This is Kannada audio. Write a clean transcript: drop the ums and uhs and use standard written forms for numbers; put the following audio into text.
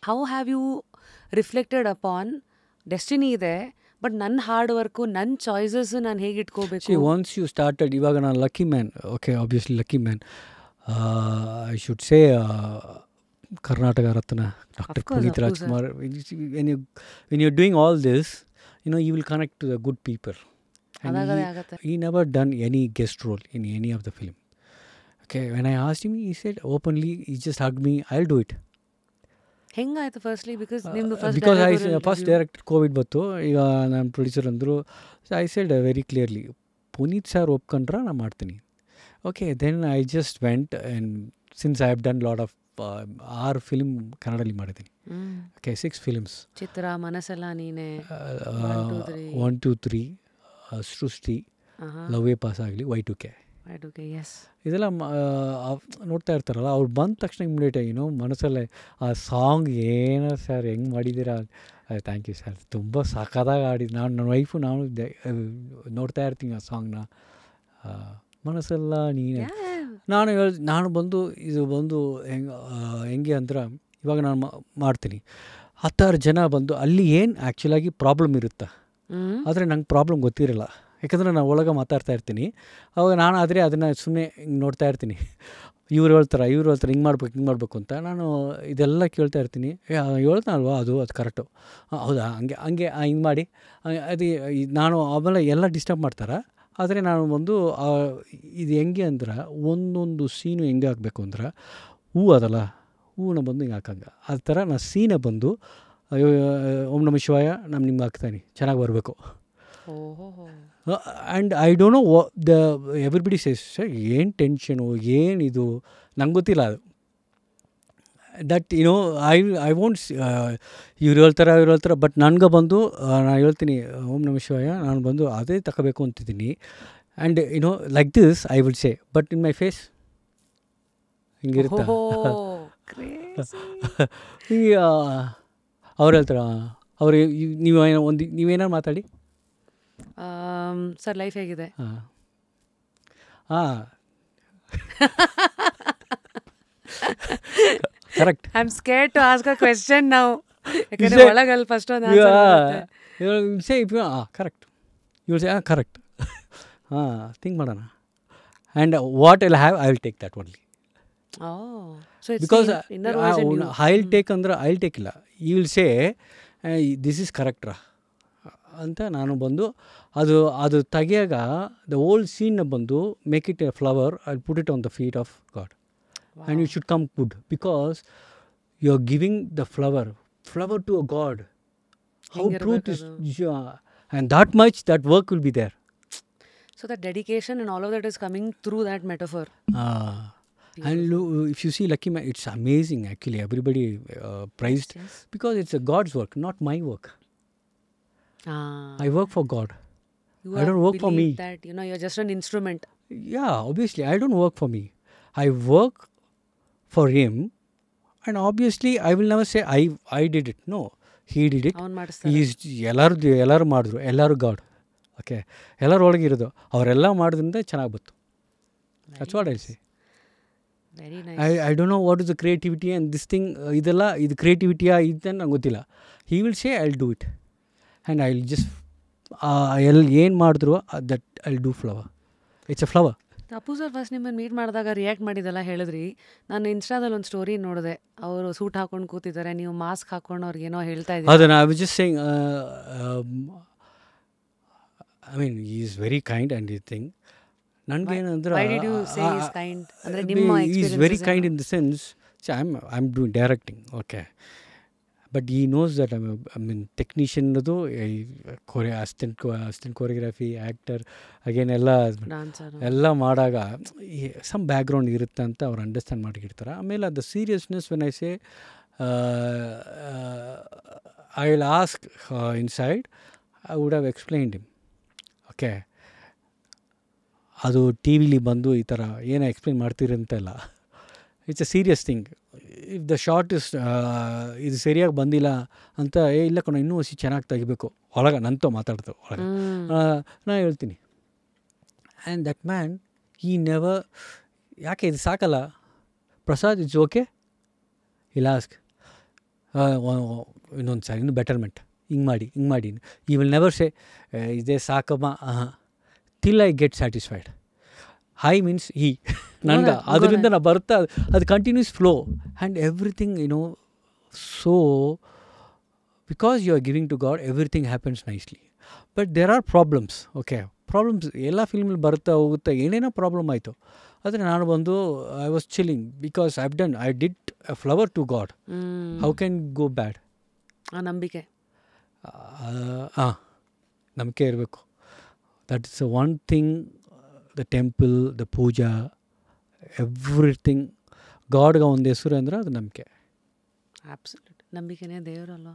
How have you reflected upon destiny ಇದೆ ಬಟ್ ನನ್ನ ಹಾರ್ಡ್ ವರ್ಕು ನನ್ನ ಚಾಯ್ಸಸ್ ನಾನು ಹೇಗೆ ಇಟ್ಕೋಬೇಕು? ಒನ್ಸ್ ಯು ಸ್ಟಾರ್ಟೆಡ್, ಇವಾಗ ನಾನು lucky man, okay, obviously lucky man, I should say Karnataka Ratna doctor Puneeth Rajkumar. When you doing all this, you will connect to the good people. And he never done any guest role in any of the film. Okay, when I asked him, he said openly, he just hugged me, I'll do it. ಹೆಂಗಾಯ್ತು firstly? Because first direct covid ಬಂತು, ಈಗ ನಾನು ಪ್ರೊಡ್ಯೂಸರ್ ಅಂದರು. I said very clearly, Puneeth sir ಒಪ್ಕೊಂಡ್ರೆ ನಾನು ಮಾಡ್ತೀನಿ. Okay, then I just went, and since I have done lot of 6 film ಕನ್ನಡಲ್ಲಿ ಮಾಡಿದ್ದೀನಿ. Okay, 6 films. ಚಿತ್ರ, ಮನಸ್ಸೆಲ್ಲ ನೀನೆ, 1 2 3, ಸೃಷ್ಟಿ, ಲವ್ವೇ ಪಾಸ್ ಆಗಲಿ, Y2K. ಇದೆಲ್ಲ ನೋಡ್ತಾ ಇರ್ತಾರಲ್ಲ, ಅವ್ರು ಬಂದ ತಕ್ಷಣ ಇಮ್ಮಿಡಿಯೇಟಾಗಿ ಮನಸ್ಸಲ್ಲೇ ಆ ಸಾಂಗ್ ಏನೋ ಸರ್ ಹೆಂಗೆ ಮಾಡಿದ್ದೀರಾ, ಥ್ಯಾಂಕ್ ಯು ಸರ್, ತುಂಬ ಸಖತ್ತಾಗಿ ಆಡಿದ್ದು. ನನ್ನ ವೈಫು ನಾವು ನೋಡ್ತಾ ಇರ್ತೀನಿ ಆ ಸಾಂಗ್ನ, ಮನಸ್ಸೆಲ್ಲ ನೀನೇ. ನಾನು ಬಂದು ಇದು ಬಂದು ಹೆಂಗೆ ಅಂದ್ರೆ, ಇವಾಗ ನಾನು ಮಾಡ್ತೀನಿ, 10 ಜನ ಬಂದು ಅಲ್ಲಿ ಏನು ಆ್ಯಕ್ಚುಲಾಗಿ ಪ್ರಾಬ್ಲಮ್ ಇರುತ್ತೆ, ಆದರೆ ನಂಗೆ ಪ್ರಾಬ್ಲಮ್ ಗೊತ್ತಿರಲ್ಲ. ಯಾಕಂದರೆ ನಾನು ಒಳಗೆ ಮಾತಾಡ್ತಾ ಇರ್ತೀನಿ. ಅವಾಗ ನಾನು ಆದರೆ ಅದನ್ನು ಸುಮ್ಮನೆ ಹಿಂಗೆ ನೋಡ್ತಾ ಇರ್ತೀನಿ. ಇವ್ರು ಹೇಳ್ತಾರೆ ಹಿಂಗೆ ಮಾಡಬೇಕು ಅಂತ. ನಾನು ಇದೆಲ್ಲ ಕೇಳ್ತಾ ಇರ್ತೀನಿ. ಹೇಳ್ತಾನಲ್ವ ಅದು ಕರೆಕ್ಟು, ಹೌದಾ, ಹಂಗೆ ಹಿಂಗೆ ಮಾಡಿ ಅದು ನಾನು ಆಮೇಲೆ ಎಲ್ಲ ಡಿಸ್ಟರ್ಬ್ ಮಾಡ್ತಾರೆ. ಆದರೆ ನಾನು ಒಂದು ಇದು ಹೆಂಗೆ ಅಂದ್ರೆ, ಒಂದೊಂದು ಸೀನು ಹೆಂಗೆ ಹಾಕಬೇಕು ಅಂದ್ರೆ, ಅದಲ್ಲ ಹೂವನ್ನ ಬಂದು ಹಿಂಗೆ ಹಾಕಂಗೆ, ಆ ಥರ ನಾನು ಸೀನೆ ಬಂದು ಓಂ ನಮಃ ಶಿವಾಯ ನಿಮ್ಗೆ ಹಾಕ್ತಾನೆ, ಚೆನ್ನಾಗಿ ಬರಬೇಕು. And I don't know everybody says, ಏನು ಟೆನ್ಷನು ಏನಿದು ನಂಗೆ ಗೊತ್ತಿಲ್ಲ ಅದು. ದಟ್ ಐ ವೋಂಟ್, ಇವ್ರು ಹೇಳ್ತಾರೆ, ಬಟ್ ನನಗೆ ಬಂದು ನಾನು ಹೇಳ್ತೀನಿ ಓಂ ನಮಃ ಶಿವಾಯ, ನಾನು ಬಂದು ಅದೇ ತಗೋಬೇಕು ಅಂತಿದ್ದೀನಿ. And like this I will say, but in my face ಹಿಂಗಿರುತ್ತೆ. ಈಗ ಅವ್ರು ಹೇಳ್ತಾರೆ, ಅವರು ನೀವೇನಾರು ಮಾತಾಡಿ ಸರ್ ಲೈಫ್ ಹೇಗಿದೆ, correct. I am scared to ask a question now, ಯಾಕಂದ್ರೆ ಒಳಗಲ್ಲಿ ಫಸ್ಟ್ ಒಂದು correct, you say correct, think ಮಾಡೋಣ, and what I'll have I will take that only. Because I'll take ಅಂದ್ರೆ ಐಲ್ ಟೇಕ್ ಇಲ್ಲ, you will say this is ಕರೆಕ್ಟ್ರಾ ಅಂತ. ನಾನು ಬಂದು ಅದು ತೆಗಿಯಾಗ ದ ಓಲ್ಡ್ ಸೀನ್ನ ಬಂದು make it a flower, I put it on the feet of God, and you should come good, because you are giving the flower to a god. How truth is, and that much that work will be there. So that dedication and all of that is coming through that metaphor. And if you see Lucky Man, it's amazing actually. Everybody praised, because it's a God's work, not my work. I work for God. I don't work for me. That you're just an instrument. Yeah, obviously I don't work for me. I work for him, and obviously I will never say I did it. No, he did it. ಎಲ್ಲರೂ ಮಾಡಿದ್ರು, ಎಲ್ಲರೂ ಗಾಡ್. ಓಕೆ, ಎಲ್ಲರೂ ಒಳಗಿರೋದು ಅವರೆಲ್ಲ ಮಾಡೋದ್ರಿಂದ ಚೆನ್ನಾಗಿ ಬಂತು. That's what I say. Very nice. I don't know what is the creativity and this thing, ಇದೆಲ್ಲ ಇದು ಕ್ರಿಯೇಟಿವಿಟಿಯಾ ಇದು ನಂಗೆ ಗೊತ್ತಿಲ್ಲ. He will say I'll do it, and I'll just ಏನು ಮಾಡಿದ್ರು that I'll do flower. It's a flower. Appu sir first ನಿಮ್ಮನ್ನು ಮೀಟ್ ಮಾಡಿದಾಗ ರಿಯಾಕ್ಟ್ ಮಾಡಿದೆಲ್ಲ ಹೇಳಿದ್ರಿ. ನಾನು ಇನ್ಸ್ಟಾದಲ್ಲಿ ಒಂದು ಸ್ಟೋರಿ ನೋಡಿದೆ, ಅವರು ಸೂಟ್ ಹಾಕೊಂಡು ಕೂತಿದ್ದಾರೆ, ನೀವು ಮಾಸ್ಕ್ ಹಾಕೊಂಡು ಅವ್ರಿಗೆ ಏನೋ ಹೇಳ್ತಾ ಇದ್ದೀರಿ. ಅದನ್ನು I was just saying, I mean he is very kind and this thing. ನನಗೇನಂದ್ರೆ is very kind in the sense, I am doing directing, okay, but he knows that I mean technician ಅದು ಅಸಿಸ್ಟೆಂಟ್ ಕೊರಿಯೋಗ್ರಫಿ, ಆ್ಯಕ್ಟರ್, ಅಗೇನ್ ಎಲ್ಲ ಮಾಡಾಗ ಸಮ್ ಬ್ಯಾಕ್ಗ್ರೌಂಡ್ ಇರುತ್ತೆ ಅಂತ ಅವ್ರು ಅಂಡರ್ಸ್ಟ್ಯಾಂಡ್ ಮಾಡಿರ್ತಾರೆ. ಆಮೇಲೆ ಅದು seriousness when I say I will ask inside, I would have explained him. Okay, ಅದು ಟಿ ವಿಲಿ ಬಂದು ಈ ಥರ ಏನೋ ಎಕ್ಸ್ಪ್ಲೇನ್ ಮಾಡ್ತಿರಂತೆಲ್ಲ, it's a serious thing. If the short is ಇದು ಸರಿಯಾಗಿ ಬಂದಿಲ್ಲ ಅಂತ, ಇಲ್ಲ ಕಣ ಇನ್ನೂ ಹಸಿ ಚೆನ್ನಾಗಿ ತೆಗಿಬೇಕು, ಒಳಗೆ ನಂತೋ ಮಾತಾಡ್ತಾರೆ ಒಳಗೆ, ನಾನು ಹೇಳ್ತೀನಿ. ಆ್ಯಂಡ್ ದಟ್ ಮ್ಯಾನ್ ಈ ನೆವರ್, ಯಾಕೆ ಇದು ಸಾಕಲ್ಲ, ಪ್ರಸಾದ್ ಇಟ್ಸ್ ಓಕೆ, ಇಲ್ಲ ಆಸ್ಕ್ ಇನ್ನೊಂದು ಸಾರಿ ಇನ್ನು ಬೆಟರ್ಮೆಂಟ್, ಹಿಂಗೆ ಮಾಡಿ ಈ ವಿಲ್ ನೆವರ್ ಸೇ ಇದೇ ಸಾಕಮ್ಮ till I get satisfied. Hi means he ನನಗೆ ಅದರಿಂದ ನಾ ಬರುತ್ತಾ ಅದು continuous flow and everything so because you are giving to God everything happens nicely. But there are problems. Okay, problems ಎಲ್ಲ ಫಿಲ್ಮಲ್ಲಿ ಬರುತ್ತಾ ಹೋಗುತ್ತಾ ಏನೇನೋ ಪ್ರಾಬ್ಲಮ್ ಆಯಿತು. ಆದರೆ ನಾನು ಬಂದು I was chilling because I did a flower to God. How can go bad? ನಂಬಿಕೆ ನಂಬಿಕೆ ಇರಬೇಕು. That is one thing. The temple, the puja, everything ಗಾಡ್ಗೆ ಒಂದು ಹೆಸರು ಅಂದರೆ ಅದು ನಂಬಿಕೆ. ಆಬ್ಸಲ್ಯೂಟ್. ನಂಬಿಕೆನೇ ದೇವರಲ್ವ.